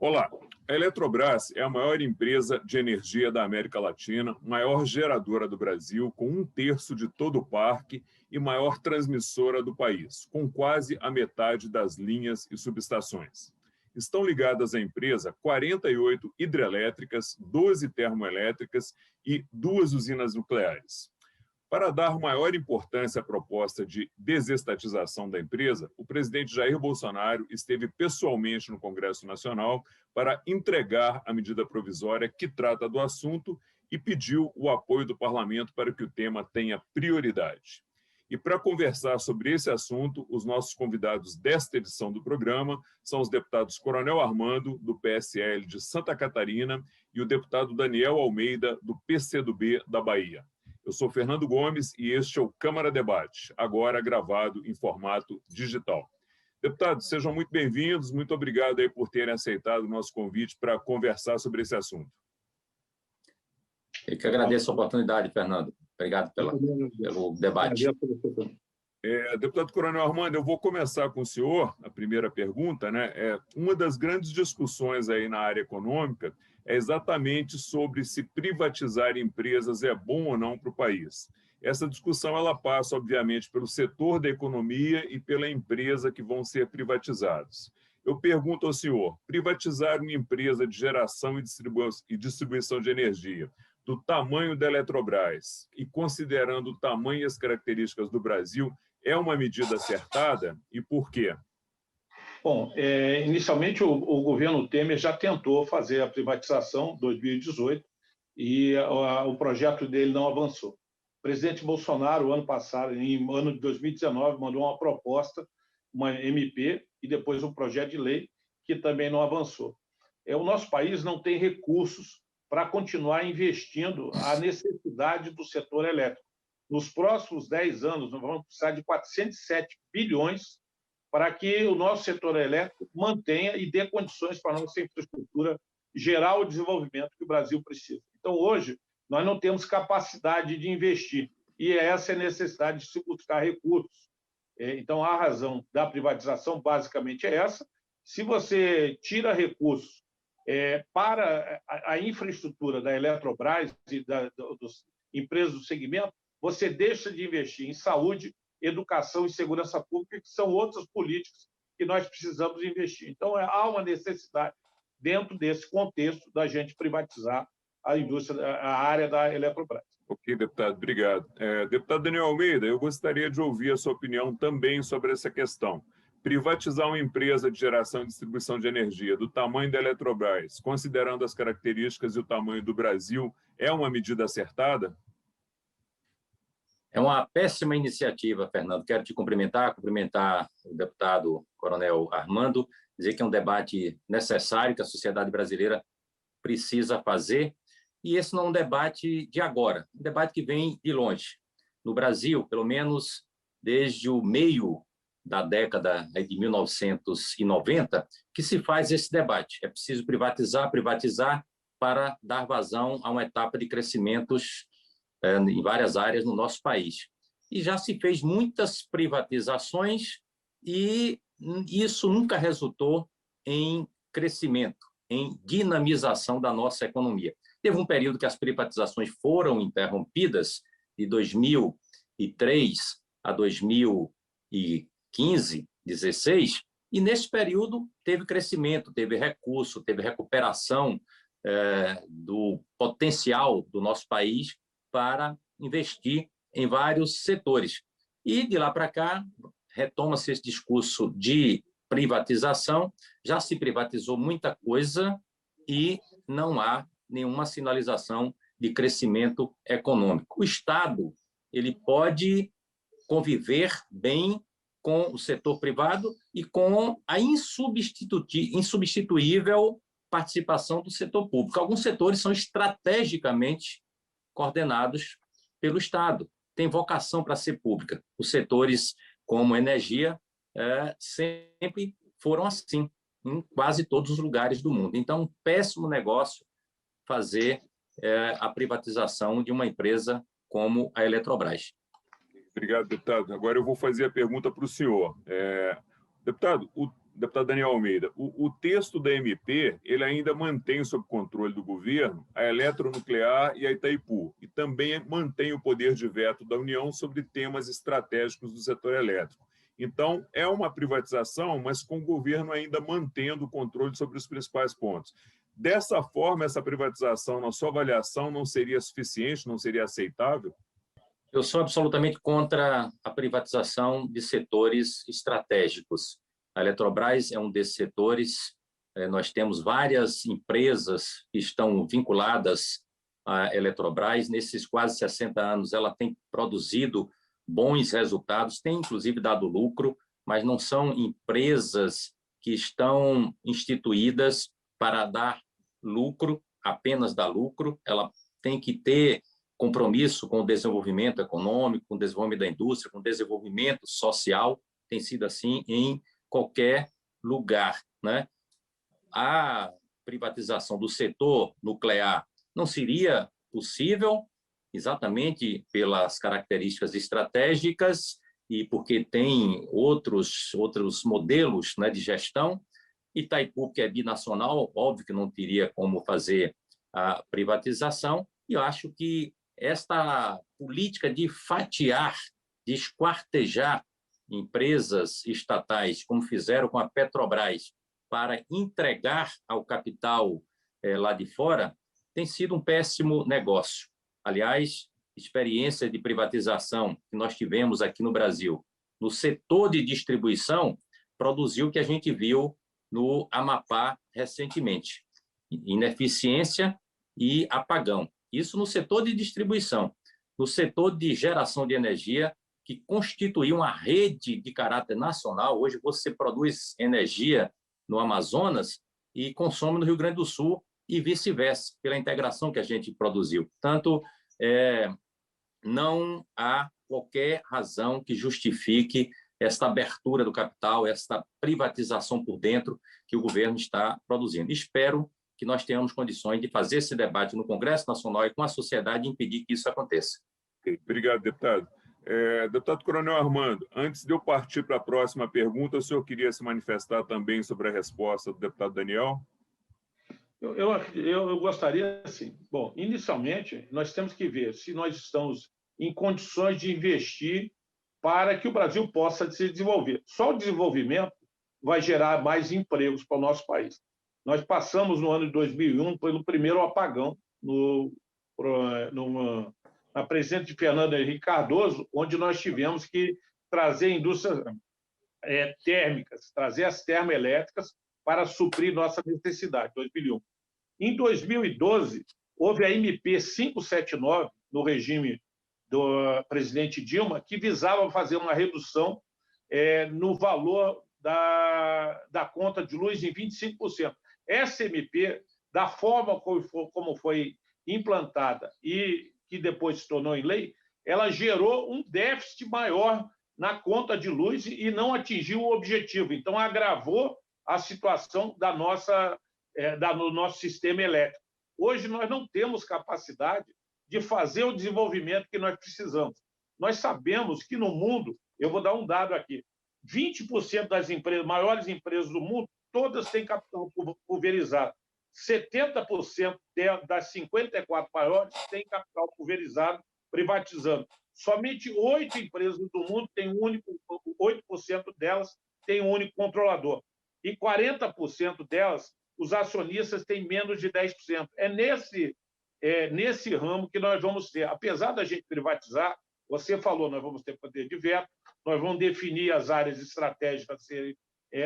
Olá, a Eletrobras é a maior empresa de energia da América Latina, maior geradora do Brasil, com 1/3 de todo o parque e maior transmissora do país, com quase a metade das linhas e subestações. Estão ligadas à empresa 48 hidrelétricas, 12 termoelétricas e 2 usinas nucleares. Para dar maior importância à proposta de desestatização da empresa, o presidente Jair Bolsonaro esteve pessoalmente no Congresso Nacional para entregar a medida provisória que trata do assunto e pediu o apoio do parlamento para que o tema tenha prioridade. E para conversar sobre esse assunto, os nossos convidados desta edição do programa são os deputados Coronel Armando, do PSL de Santa Catarina, e o deputado Daniel Almeida, do PCdoB da Bahia. Eu sou Fernando Gomes e este é o Câmara Debate, agora gravado em formato digital. Deputados, sejam muito bem-vindos, muito obrigado aí por terem aceitado o nosso convite para conversar sobre esse assunto. Eu que agradeço a oportunidade, Fernando. Obrigado pelo debate. Deputado Coronel Armando, eu vou começar com o senhor, a primeira pergunta, né? Uma das grandes discussões aí na área econômica é exatamente sobre se privatizar empresas é bom ou não para o país. Essa discussão ela passa, obviamente, pelo setor da economia e pela empresa que vão ser privatizados. Eu pergunto ao senhor, privatizar uma empresa de geração e distribuição de energia do tamanho da Eletrobras e considerando o tamanho e as características do Brasil, é uma medida acertada e por quê? Bom, inicialmente o governo Temer já tentou fazer a privatização em 2018 e o projeto dele não avançou. O presidente Bolsonaro, ano passado, em ano de 2019, mandou uma proposta, uma MP, e depois um projeto de lei que também não avançou. O nosso país não tem recursos para continuar investindo a necessidade do setor elétrico. Nos próximos 10 anos, nós vamos precisar de 407 bilhões para que o nosso setor elétrico mantenha e dê condições para a nossa infraestrutura gerar o desenvolvimento que o Brasil precisa. Então, hoje, nós não temos capacidade de investir, e essa é a necessidade de se buscar recursos. Então, a razão da privatização, basicamente, é essa. Se você tira recursos para a infraestrutura da Eletrobras e das empresas do segmento, você deixa de investir em saúde, educação e segurança pública, que são outras políticas que nós precisamos investir. Então, há uma necessidade, dentro desse contexto, da gente privatizar a indústria, a área da Eletrobras. Ok, deputado, obrigado. Deputado Daniel Almeida, eu gostaria de ouvir a sua opinião também sobre essa questão. Privatizar uma empresa de geração e distribuição de energia do tamanho da Eletrobras, considerando as características e o tamanho do Brasil, é uma medida acertada? É uma péssima iniciativa, Fernando. Quero te cumprimentar o deputado Coronel Armando, dizer que é um debate necessário que a sociedade brasileira precisa fazer, e esse não é um debate de agora, um debate que vem de longe. No Brasil, pelo menos desde o meio da década de 1990, que se faz esse debate. É preciso privatizar para dar vazão a uma etapa de crescimentos em várias áreas no nosso país. E já se fez muitas privatizações e isso nunca resultou em crescimento, em dinamização da nossa economia. Teve um período que as privatizações foram interrompidas, de 2003 a 2015, 16, e nesse período teve crescimento, teve recurso, teve recuperação do potencial do nosso país para investir em vários setores. E de lá para cá, retoma-se esse discurso de privatização, já se privatizou muita coisa e não há nenhuma sinalização de crescimento econômico. O Estado ele pode conviver bem com o setor privado e com a insubstituível participação do setor público. Alguns setores são estrategicamente coordenados pelo Estado, tem vocação para ser pública. Os setores como energia sempre foram assim, em quase todos os lugares do mundo. Então, um péssimo negócio fazer a privatização de uma empresa como a Eletrobras. Obrigado, deputado. Agora eu vou fazer a pergunta para o senhor. Deputado, deputado Daniel Almeida, o texto da MP ele ainda mantém sob controle do governo a Eletronuclear e a Itaipu, e também mantém o poder de veto da União sobre temas estratégicos do setor elétrico. Então, é uma privatização, mas com o governo ainda mantendo o controle sobre os principais pontos. Dessa forma, essa privatização, na sua avaliação, não seria suficiente, não seria aceitável? Eu sou absolutamente contra a privatização de setores estratégicos. A Eletrobras é um desses setores. Nós temos várias empresas que estão vinculadas à Eletrobras. Nesses quase 60 anos, ela tem produzido bons resultados, tem inclusive dado lucro, mas não são empresas que estão instituídas para dar lucro, apenas dar lucro. Ela tem que ter compromisso com o desenvolvimento econômico, com o desenvolvimento da indústria, com o desenvolvimento social. Tem sido assim em qualquer lugar, né? A privatização do setor nuclear não seria possível exatamente pelas características estratégicas e porque tem outros modelos, né, de gestão. Itaipu, que é binacional, óbvio que não teria como fazer a privatização, e eu acho que esta política de fatiar, de esquartejar empresas estatais, como fizeram com a Petrobras, para entregar ao capital lá de fora, tem sido um péssimo negócio. Aliás, experiência de privatização que nós tivemos aqui no Brasil, no setor de distribuição, produziu o que a gente viu no Amapá recentemente: ineficiência e apagão. Isso no setor de distribuição. No setor de geração de energia, que constituiu uma rede de caráter nacional. Hoje você produz energia no Amazonas e consome no Rio Grande do Sul e vice-versa, pela integração que a gente produziu. Portanto, não há qualquer razão que justifique esta abertura do capital, esta privatização por dentro que o governo está produzindo. Espero que nós tenhamos condições de fazer esse debate no Congresso Nacional e com a sociedade e impedir que isso aconteça. Obrigado, deputado. Deputado Coronel Armando, antes de eu partir para a próxima pergunta, o senhor queria se manifestar também sobre a resposta do deputado Daniel? Eu gostaria, assim, bom, inicialmente, nós temos que ver se nós estamos em condições de investir para que o Brasil possa se desenvolver. Só o desenvolvimento vai gerar mais empregos para o nosso país. Nós passamos, no ano de 2001, pelo primeiro apagão na presidente Fernando Henrique Cardoso, onde nós tivemos que trazer indústrias térmicas, trazer as termoelétricas para suprir nossa necessidade, 2001. Em 2012, houve a MP 579, no regime do presidente Dilma, que visava fazer uma redução no valor da conta de luz em 25%. Essa MP, da forma como foi implantada e que depois se tornou em lei, ela gerou um déficit maior na conta de luz e não atingiu o objetivo. Então, agravou a situação do nosso sistema elétrico. Hoje, nós não temos capacidade de fazer o desenvolvimento que nós precisamos. Nós sabemos que no mundo, eu vou dar um dado aqui, 20% das maiores empresas do mundo, todas têm capital pulverizado. 70% das 54 maiores têm capital pulverizado, privatizando. Somente 8 empresas do mundo têm 8% delas têm um único controlador. E 40% delas, os acionistas têm menos de 10%. É nesse ramo que nós vamos ter. Apesar da gente privatizar, você falou, nós vamos ter poder de veto, nós vamos definir as áreas estratégicas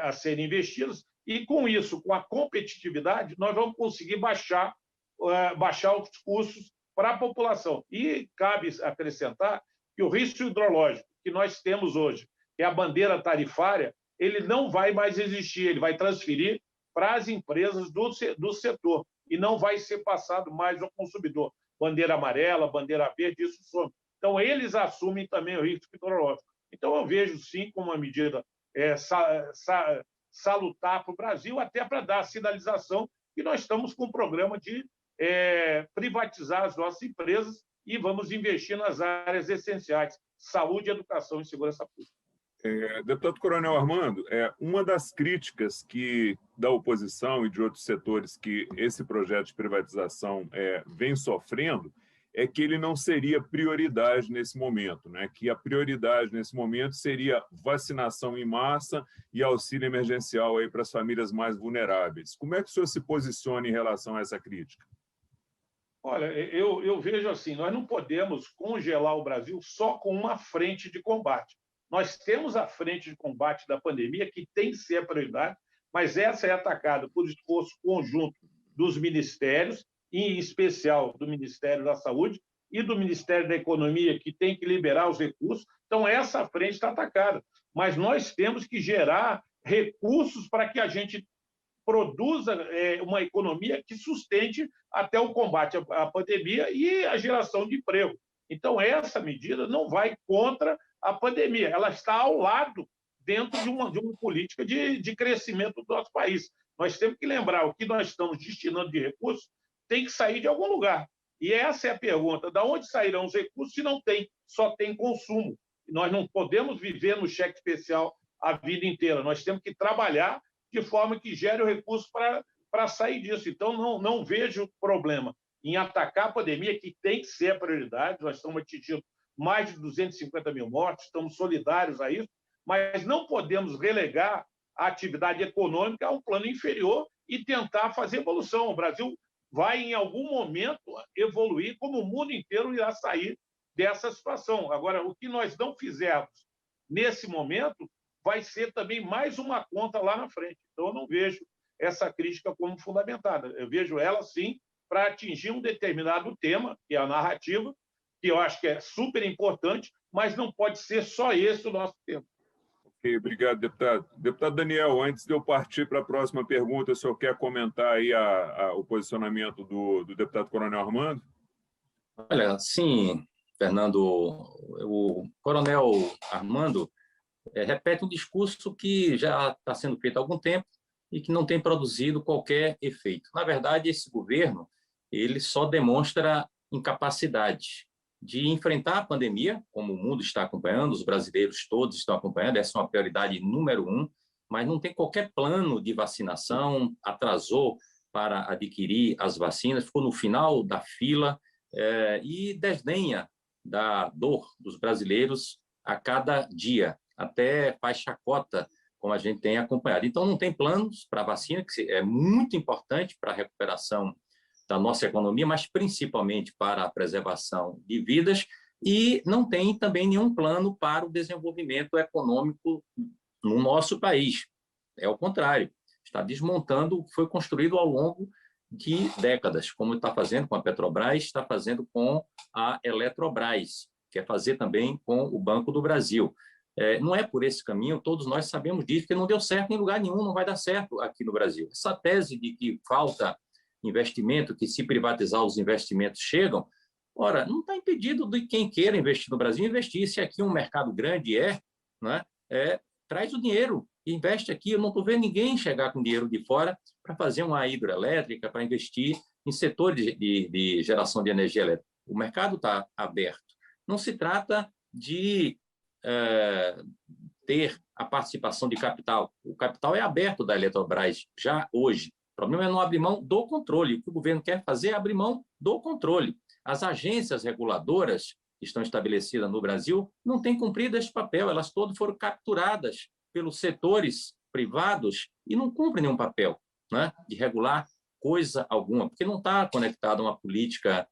a serem investidas, e com isso, com a competitividade, nós vamos conseguir baixar os custos para a população. E cabe acrescentar que o risco hidrológico que nós temos hoje, que é a bandeira tarifária, ele não vai mais existir, ele vai transferir para as empresas do setor e não vai ser passado mais ao consumidor. Bandeira amarela, bandeira verde, isso some. Então, eles assumem também o risco hidrológico. Então, eu vejo, sim, como uma medida salutar para o Brasil, até para dar a sinalização que nós estamos com um programa de privatizar as nossas empresas e vamos investir nas áreas essenciais: saúde, educação e segurança pública. Deputado Coronel Armando, uma das críticas da oposição e de outros setores que esse projeto de privatização vem sofrendo é que ele não seria prioridade nesse momento, né? Que a prioridade nesse momento seria vacinação em massa e auxílio emergencial para as famílias mais vulneráveis. Como é que o senhor se posiciona em relação a essa crítica? Olha, eu vejo assim, nós não podemos congelar o Brasil só com uma frente de combate. Nós temos a frente de combate da pandemia, que tem que ser a prioridade, mas essa é atacada por esforço conjunto dos ministérios, em especial do Ministério da Saúde e do Ministério da Economia, que tem que liberar os recursos. Então, essa frente está atacada. Mas nós temos que gerar recursos para que a gente produza uma economia que sustente até o combate à pandemia e a geração de emprego. Então, essa medida não vai contra a pandemia, ela está ao lado, dentro de uma política de crescimento do nosso país. Nós temos que lembrar, o que nós estamos destinando de recursos tem que sair de algum lugar. E essa é a pergunta, de onde sairão os recursos se não tem, só tem consumo? Nós não podemos viver no cheque especial a vida inteira, nós temos que trabalhar de forma que gere o recurso para sair disso. Então, não vejo problema em atacar a pandemia, que tem que ser a prioridade. Nós estamos atingindo mais de 250 mil mortes, estamos solidários a isso, mas não podemos relegar a atividade econômica a um plano inferior e tentar fazer evolução. O Brasil vai, em algum momento, evoluir, como o mundo inteiro irá sair dessa situação. Agora, o que nós não fizermos nesse momento vai ser também mais uma conta lá na frente. Então, eu não vejo essa crítica como fundamentada. Eu vejo ela, sim, para atingir um determinado tema, que é a narrativa, que eu acho que é super importante, mas não pode ser só esse o nosso tema. Ok, obrigado, deputado. Deputado Daniel, antes de eu partir para a próxima pergunta, o senhor quer comentar aí o posicionamento do deputado Coronel Armando? Olha, sim, Fernando, o Coronel Armando repete um discurso que já está sendo feito há algum tempo e que não tem produzido qualquer efeito. Na verdade, esse governo ele só demonstra incapacidade de enfrentar a pandemia, como o mundo está acompanhando, os brasileiros todos estão acompanhando, essa é uma prioridade número 1, mas não tem qualquer plano de vacinação, atrasou para adquirir as vacinas, ficou no final da fila e desdenha da dor dos brasileiros a cada dia, até faz chacota, como a gente tem acompanhado. Então, não tem planos para a vacina, que é muito importante para a recuperação da nossa economia, mas principalmente para a preservação de vidas, e não tem também nenhum plano para o desenvolvimento econômico no nosso país. É o contrário, está desmontando o que foi construído ao longo de décadas, como está fazendo com a Petrobras, está fazendo com a Eletrobras, quer fazer também com o Banco do Brasil. Não é por esse caminho, todos nós sabemos disso, que não deu certo em lugar nenhum, não vai dar certo aqui no Brasil. Essa tese de que falta investimento, que se privatizar os investimentos chegam, ora, não está impedido de quem queira investir no Brasil investir. Se aqui um mercado grande né, traz o dinheiro, investe aqui. Eu não estou vendo ninguém chegar com dinheiro de fora para fazer uma hidrelétrica, para investir em setores de geração de energia elétrica. O mercado está aberto. Não se trata de ter a participação de capital. O capital é aberto da Eletrobras já hoje. O problema é não abrir mão do controle. O que o governo quer fazer é abrir mão do controle. As agências reguladoras que estão estabelecidas no Brasil não têm cumprido esse papel. Elas todas foram capturadas pelos setores privados e não cumprem nenhum papel, né, de regular coisa alguma, porque não está conectado a uma política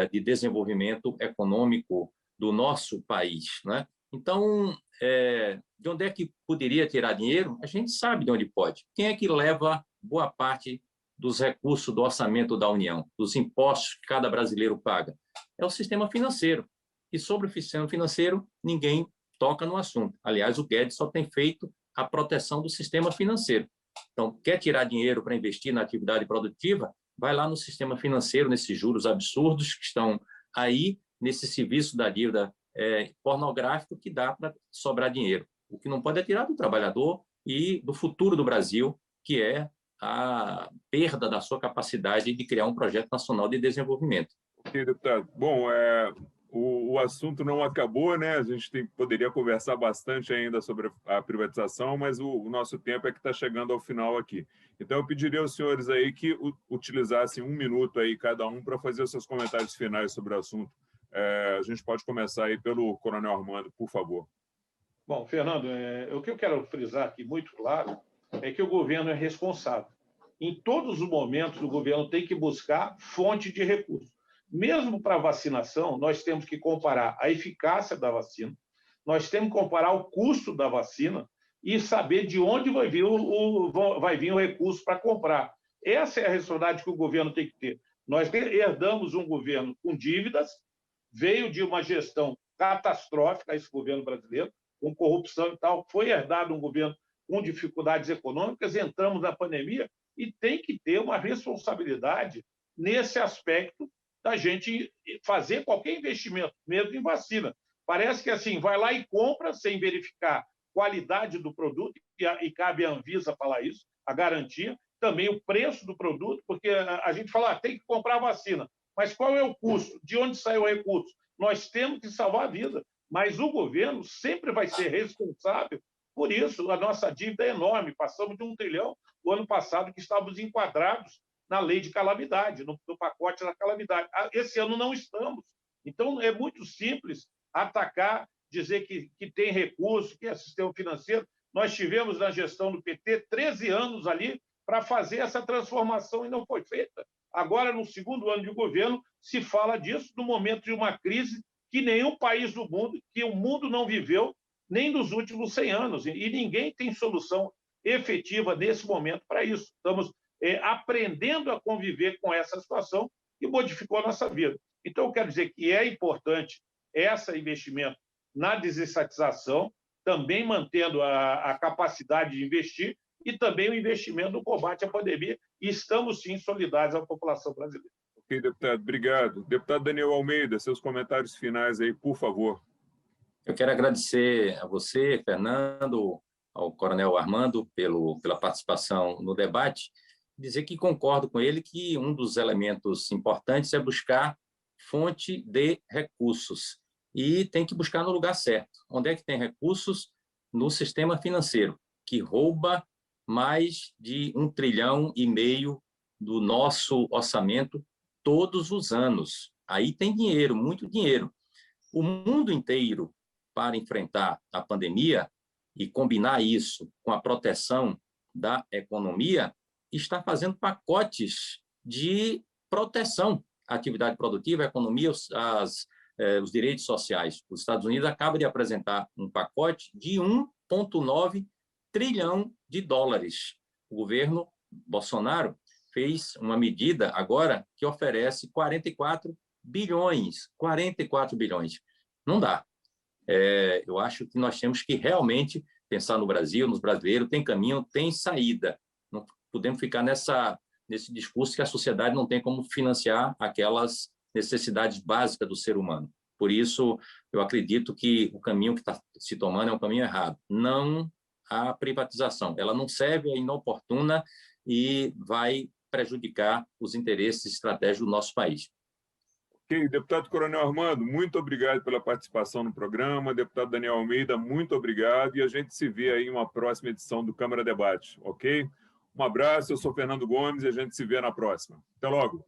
de desenvolvimento econômico do nosso país, né? Então, de onde é que poderia tirar dinheiro? A gente sabe de onde pode. Quem é que leva boa parte dos recursos do orçamento da União, dos impostos que cada brasileiro paga? É o sistema financeiro. E sobre o sistema financeiro, ninguém toca no assunto. Aliás, o Guedes só tem feito a proteção do sistema financeiro. Então, quer tirar dinheiro para investir na atividade produtiva? Vai lá no sistema financeiro, nesses juros absurdos que estão aí, nesse serviço da dívida pornográfico que dá para sobrar dinheiro. O que não pode é tirar do trabalhador e do futuro do Brasil, que é a perda da sua capacidade de criar um projeto nacional de desenvolvimento. Ok, deputado. Bom, o o assunto não acabou, né? A gente poderia conversar bastante ainda sobre a privatização, mas o nosso tempo é que está chegando ao final aqui. Então, eu pediria aos senhores aí que utilizassem 1 minuto aí cada um para fazer os seus comentários finais sobre o assunto. A gente pode começar aí pelo Coronel Armando, por favor. Bom, Fernando, o que eu quero frisar aqui muito claro é que o governo é responsável. Em todos os momentos, o governo tem que buscar fonte de recursos. Mesmo para a vacinação, nós temos que comparar a eficácia da vacina, nós temos que comparar o custo da vacina e saber de onde vai vir o recurso para comprar. Essa é a responsabilidade que o governo tem que ter. Nós herdamos um governo com dívidas, veio de uma gestão catastrófica, esse governo brasileiro, com corrupção e tal, foi herdado um governo com dificuldades econômicas, entramos na pandemia e tem que ter uma responsabilidade nesse aspecto da gente fazer qualquer investimento, mesmo em vacina. Parece que assim, vai lá e compra sem verificar qualidade do produto, e cabe à Anvisa falar isso, a garantia, também o preço do produto, porque a gente fala, tem que comprar vacina, mas qual é o custo? De onde sai o recurso? Nós temos que salvar a vida, mas o governo sempre vai ser responsável por isso. A nossa dívida é enorme, passamos de 1 trilhão o ano passado, que estávamos enquadrados na lei de calamidade, no pacote da calamidade. Esse ano não estamos. Então, é muito simples atacar, dizer que tem recurso, que é sistema financeiro. Nós tivemos na gestão do PT 13 anos ali para fazer essa transformação e não foi feita. Agora, no segundo ano de governo, se fala disso no momento de uma crise que nenhum país do mundo, que o mundo não viveu nem nos últimos 100 anos. E ninguém tem solução efetiva nesse momento para isso. Estamos aprendendo a conviver com essa situação que modificou a nossa vida. Então, eu quero dizer que é importante esse investimento na desestatização, também mantendo a capacidade de investir e também o investimento no combate à pandemia. E estamos, sim, solidários à população brasileira. Ok, deputado, obrigado. Deputado Daniel Almeida, seus comentários finais aí, por favor. Eu quero agradecer a você, Fernando, ao Coronel Armando, pela participação no debate, dizer que concordo com ele que um dos elementos importantes é buscar fonte de recursos, e tem que buscar no lugar certo. Onde é que tem recursos? No sistema financeiro, que rouba mais de 1,5 trilhão do nosso orçamento todos os anos. Aí tem dinheiro, muito dinheiro. O mundo inteiro, para enfrentar a pandemia e combinar isso com a proteção da economia, está fazendo pacotes de proteção à atividade produtiva, à economia, os direitos sociais. Os Estados Unidos acabam de apresentar um pacote de 1,9 trilhão de dólares. O governo Bolsonaro fez uma medida agora que oferece 44 bilhões. 44 bilhões. Não dá. Eu acho que nós temos que realmente pensar no Brasil, nos brasileiros, tem caminho, tem saída. Não podemos ficar nesse discurso que a sociedade não tem como financiar aquelas necessidades básicas do ser humano. Por isso, eu acredito que o caminho que está se tomando é um caminho errado. Não a privatização. Ela não serve, é inoportuna e vai prejudicar os interesses estratégicos do nosso país. Ok, deputado Coronel Armando, muito obrigado pela participação no programa. Deputado Daniel Almeida, muito obrigado. E a gente se vê aí em uma próxima edição do Câmara Debate, ok? Um abraço, eu sou Fernando Gomes e a gente se vê na próxima. Até logo.